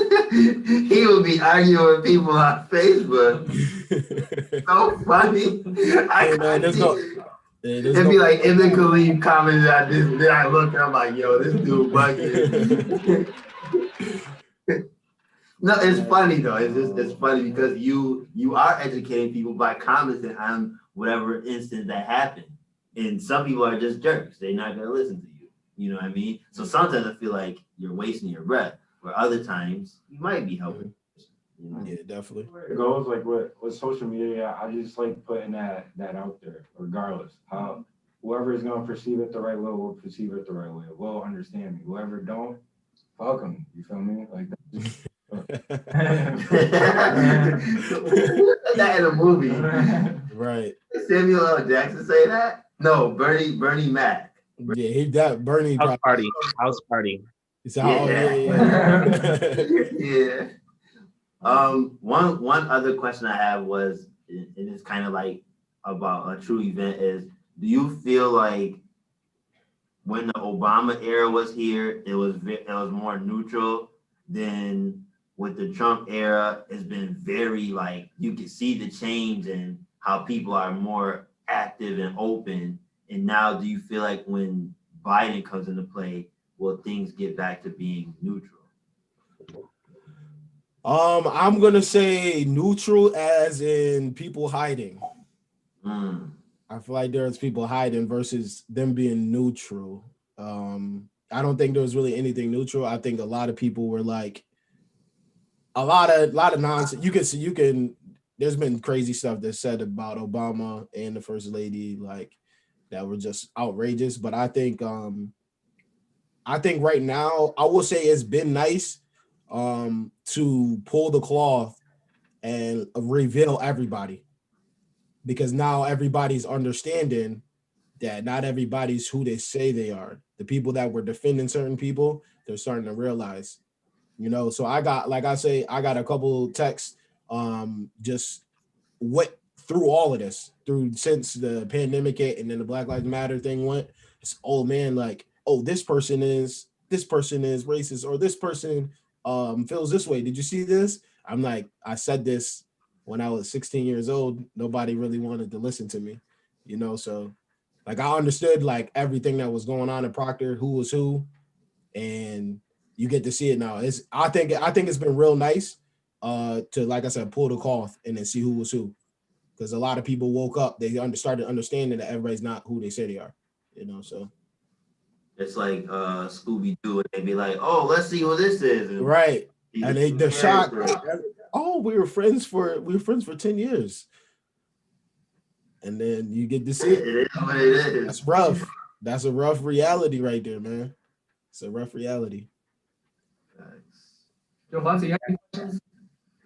he would be arguing with people on Facebook. So funny. It'd be like Ibn Khalid commented on this, and then I look and I'm like, yo, this dude bugging. No, it's funny though. It's funny because you are educating people by commenting on whatever instance that happened. And some people are just jerks. They're not gonna listen to you. You know what I mean? So sometimes I feel like you're wasting your breath, where other times you might be helping. Yeah, definitely. It goes like with social media. I just like putting that out there, regardless how whoever is gonna perceive it the right way will perceive it the right way. Will understand me. Whoever don't, fuck them. You feel me? Like that. That in a movie, right? Samuel L. Jackson say that? No, Bernie Mac. Yeah, he that Bernie house party. Yeah. One other question I have was, and it's kind of like about a true event, is do you feel like when the Obama era was here, it was more neutral than with the Trump era? It's been very, like, you can see the change in how people are more active and open. And now do you feel like when Biden comes into play, will things get back to being neutral? I'm gonna say neutral, as in people hiding. I feel like there's people hiding versus them being neutral. I don't think there was really anything neutral. I think a lot of people were like a lot of nonsense. there's been crazy stuff that's said about Obama and the first lady, like that were just outrageous. But I think right now, I will say it's been nice to pull the cloth and reveal everybody, because now everybody's understanding that not everybody's who they say they are. The people that were defending certain people, they're starting to realize, so I got, like I say, I got a couple texts just went through all of this since the pandemic hit and then the Black Lives Matter thing went. It's old man, like, oh, this person is racist, or this person feels this way. Did you see this? I'm like, I said this when I was 16 years old. Nobody really wanted to listen to me, so like I understood like everything that was going on in Proctor, who was who, and you get to see it now. I think it's been real nice to, like I said, pull the cloth and then see who was who, because a lot of people woke up, they started understanding that everybody's not who they say they are, so it's like Scooby-Doo, and they'd be like, oh, let's see who this is, and right, and they're shocked. Oh, we were friends for 10 years, and then you get to see it. It is what it is. That's rough. That's a rough reality right there, man. It's a rough reality. Yo, Vante, you have any questions?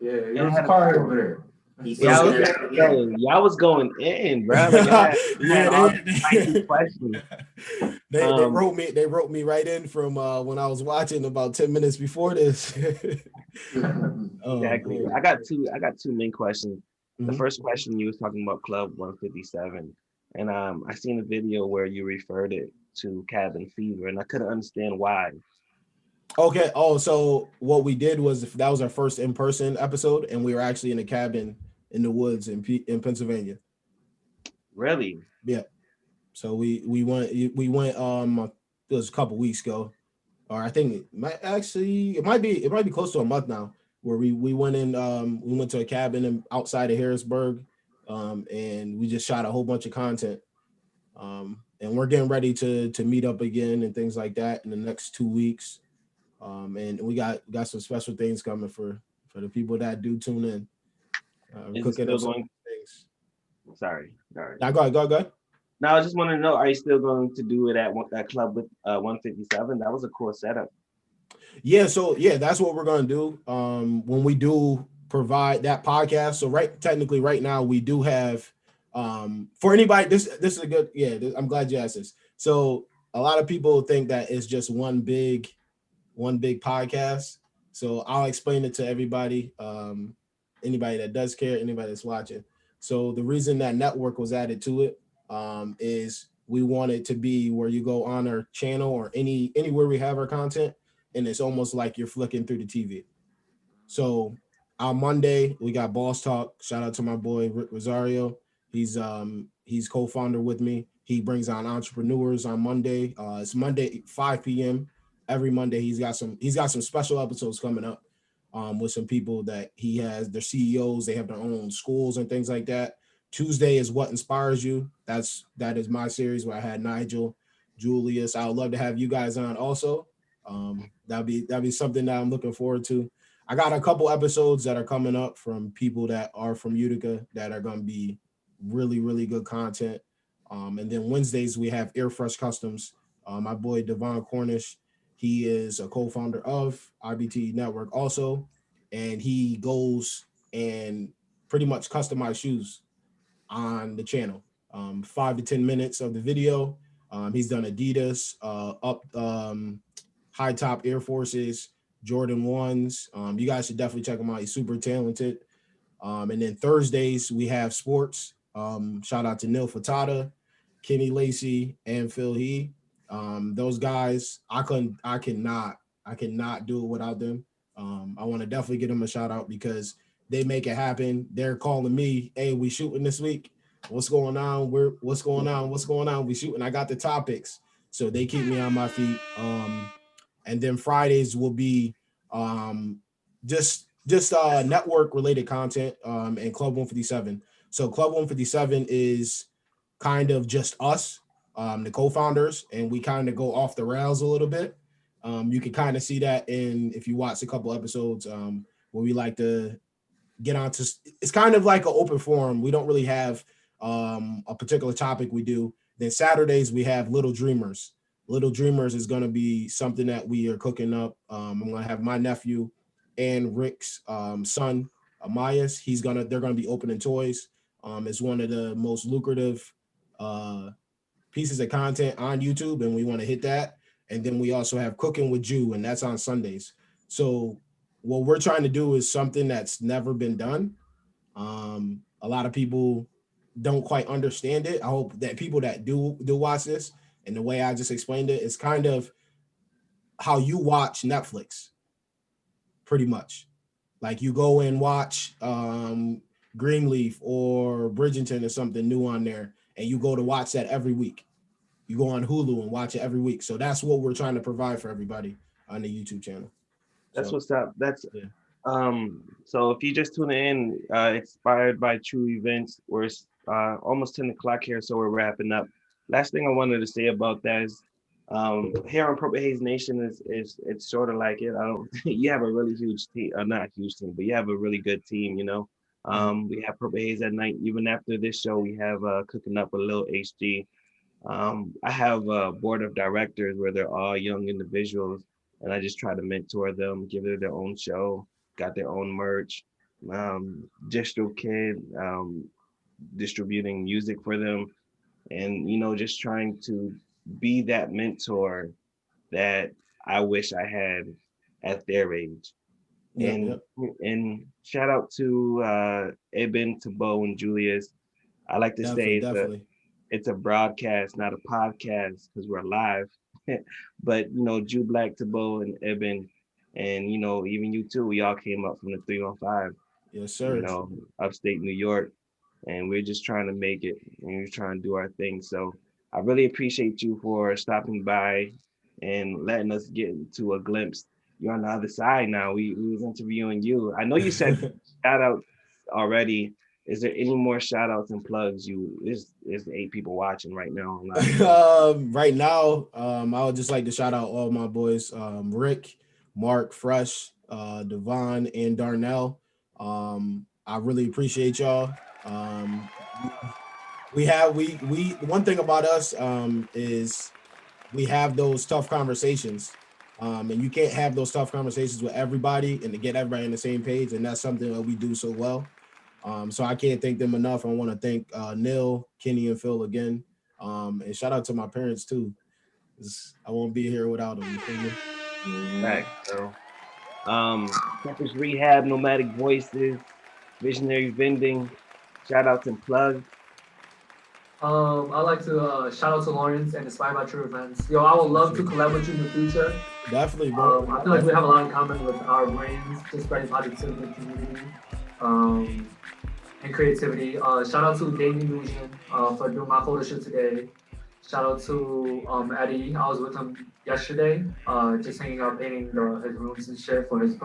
Yeah, there's a car over there. Y'all was going in, bro. Questions. They wrote me right in from when I was watching about 10 minutes before this. Exactly. I got two main questions. Mm-hmm. The first question, you was talking about Club 157, and I seen a video where you referred it to Cabin Fever, and I couldn't understand why. Okay. Oh, so what we did was, that was our first in-person episode, and we were actually in a cabin in the woods in Pennsylvania. Really? Yeah. So we went it was a couple weeks ago, or I think it might be close to a month now, where we went in, we went to a cabin outside of Harrisburg, and we just shot a whole bunch of content. And we're getting ready to meet up again and things like that in the next 2 weeks. And we got some special things coming for the people that do tune in. Cooking up some things. Sorry. All right. Now go ahead. Now I just want to know, are you still going to do it at that club with 157? That was a cool setup. Yeah, so that's what we're gonna do. When we do provide that podcast. So technically right now we do have for anybody, this is a good, I'm glad you asked this. So a lot of people think that it's just one big podcast. So I'll explain it to everybody, anybody that does care, anybody that's watching. So the reason that network was added to it is we want it to be where you go on our channel or anywhere we have our content, and it's almost like you're flicking through the TV. So on Monday we got Boss Talk. Shout out to my boy Rick Rosario. He's co-founder with me. He brings on entrepreneurs on Monday. It's Monday 5 p.m. every Monday. He's got some special episodes coming up with some people that he has. They're CEOs. They have their own schools and things like that. Tuesday is What Inspires You. That is my series where I had Nigel, Julius. I would love to have you guys on also. That'd be something that I'm looking forward to. I got a couple episodes that are coming up from people that are from Utica that are going to be really, really good content. And then Wednesdays we have Air Fresh Customs. My boy Devon Cornish, he is a co-founder of IBT Network also, and he goes and pretty much customize shoes on the channel. 5 to 10 minutes of the video. He's done Adidas, high top Air Forces, Jordan 1s. You guys should definitely check him out. He's super talented. And then Thursdays we have sports. Shout out to Neil Fatata, Kenny Lacey, and Phil He. Those guys, I cannot do it without them. I want to definitely give them a shout out because they make it happen. They're calling me, hey, we shooting this week. What's going on? What's going on? We shooting. I got the topics. So they keep me on my feet. And then Fridays will be just network related content and Club 157. So Club 157 is kind of just us, the co-founders, and we kind of go off the rails a little bit. You can kind of see that if you watch a couple episodes where we like to get onto. It's kind of like an open forum. We don't really have a particular topic we do. Then Saturdays we have Little Dreamers. Little Dreamers is going to be something that we are cooking up. I'm going to have my nephew and Rick's son, Amayas. They're going to be opening toys. It's one of the most lucrative pieces of content on YouTube, and we want to hit that. And then we also have Cooking with Jew, and that's on Sundays. So what we're trying to do is something that's never been done. A lot of people don't quite understand it. I hope that people that do watch this, and the way I just explained it, it's kind of how you watch Netflix, pretty much. Like you go and watch Greenleaf or Bridgerton or something new on there, and you go to watch that every week. You go on Hulu and watch it every week. So that's what we're trying to provide for everybody on the YouTube channel. That's what's up. So if you just tune in, inspired by true events, we're almost 10 o'clock here, so we're wrapping up. Last thing I wanted to say about that is here on Purple Haze Nation is it's sort of like it. You have a really huge team, not a huge team, but you have a really good team, you know. We have Purple Haze at night. Even after this show, we have Cooking Up with Lil HG. I have a board of directors where they're all young individuals, and I just try to mentor them, give them their own show, got their own merch, DistroKid, distributing music for them, and just trying to be that mentor that I wish I had at their age. And shout out to Eben, Tabo, and Julius. I like to say it's a broadcast, not a podcast, because we're live. But Jew Black, Tabo, and Eben, and even you too, we all came up from the 315. Yes, sir. Upstate New York, and we're just trying to make it, and we're trying to do our thing. So I really appreciate you for stopping by and letting us get into a glimpse. You're on the other side now. We was interviewing you. I know you said shout out already. Is there any more shout outs and plugs? There's 8 people watching right now. Right now, I would just like to shout out all my boys, Rick, Mark, Fresh, Devon, and Darnell. I really appreciate y'all. One thing about us is we have those tough conversations. And you can't have those tough conversations with everybody and to get everybody on the same page. And that's something that we do so well. So I can't thank them enough. I want to thank Neil, Kenny, and Phil again. And shout out to my parents too. I won't be here without them. You feel me? Right, so Campus Rehab, Nomadic Voices, Visionary Vending, shout outs and plugs. I'd like to shout out to Lawrence and Inspired by True Events. I would love to collab with you in the future. Definitely, bro. I feel like we have a lot in common with our brains, just spreading positivity in the community and creativity. Shout out to Game Illusion for doing my photo shoot today. Shout out to Eddie. I was with him yesterday, just hanging out, painting his rooms and shit for his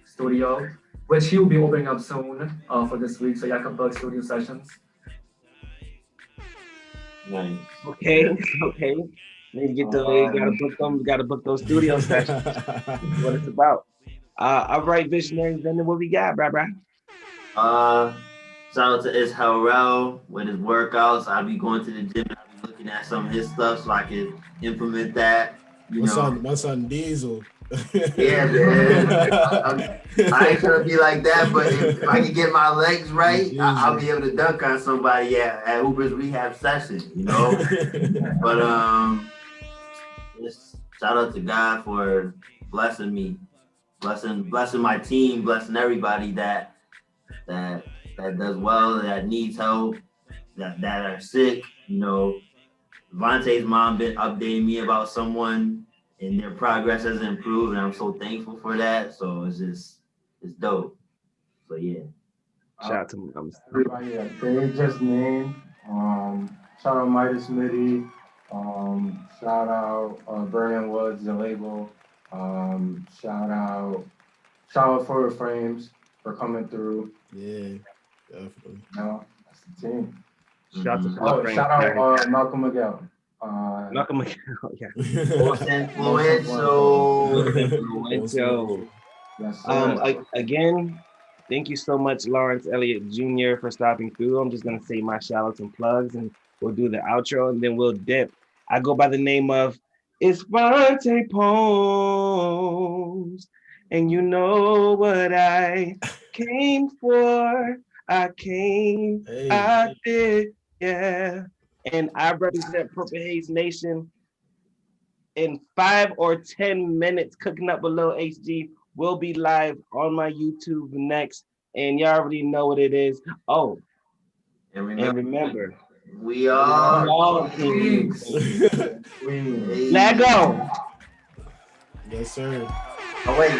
studio, which he will be opening up soon for this week. So y'all can book studio sessions. Nice. Okay. Need to get gotta book those studio sessions. What it's about. All right, Visionaries, then what we got, bro? Shout out to Isharel with his workouts. I'll be going to the gym and I'll be looking at some of his stuff so I can implement that. My son Diesel. Yeah, man. I ain't trying to be like that, but if I can get my legs right, I'll be able to dunk on somebody at Uber's rehab session, But just shout out to God for blessing me, blessing my team, blessing everybody that does well, that needs help, that are sick. Vante's mom been updating me about someone and their progress has improved, and I'm so thankful for that. So it's dope. So yeah. Shout out to everybody that they just named. Shout out Midas Mitty. Shout out Vernon Woods, the label. Shout out Forward Frames for coming through. Yeah, definitely. That's the team. Shout out Malcolm Miguel. Malcolm Miguel, yeah. Most influential. Again, Thank you so much, Lawrence Elliott Jr. for stopping through. I'm just gonna say my shout outs and plugs, and we'll do the outro, and then we'll dip. I go by the name of It's Vante Poems, and you know what I came for. I came, I did, yeah. And I represent Purple Haze Nation. In 5 or 10 minutes, Cooking Up with Lil HG will be live on my YouTube next. And y'all already know what it is. Oh, and remember we are all kings. Let go. Yes, sir. Oh, wait.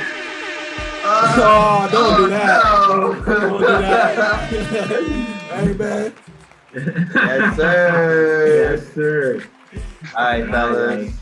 Oh, don't do that. No. Don't do that. Hey, man. Yes, sir. Yes, sir. All right, fellas.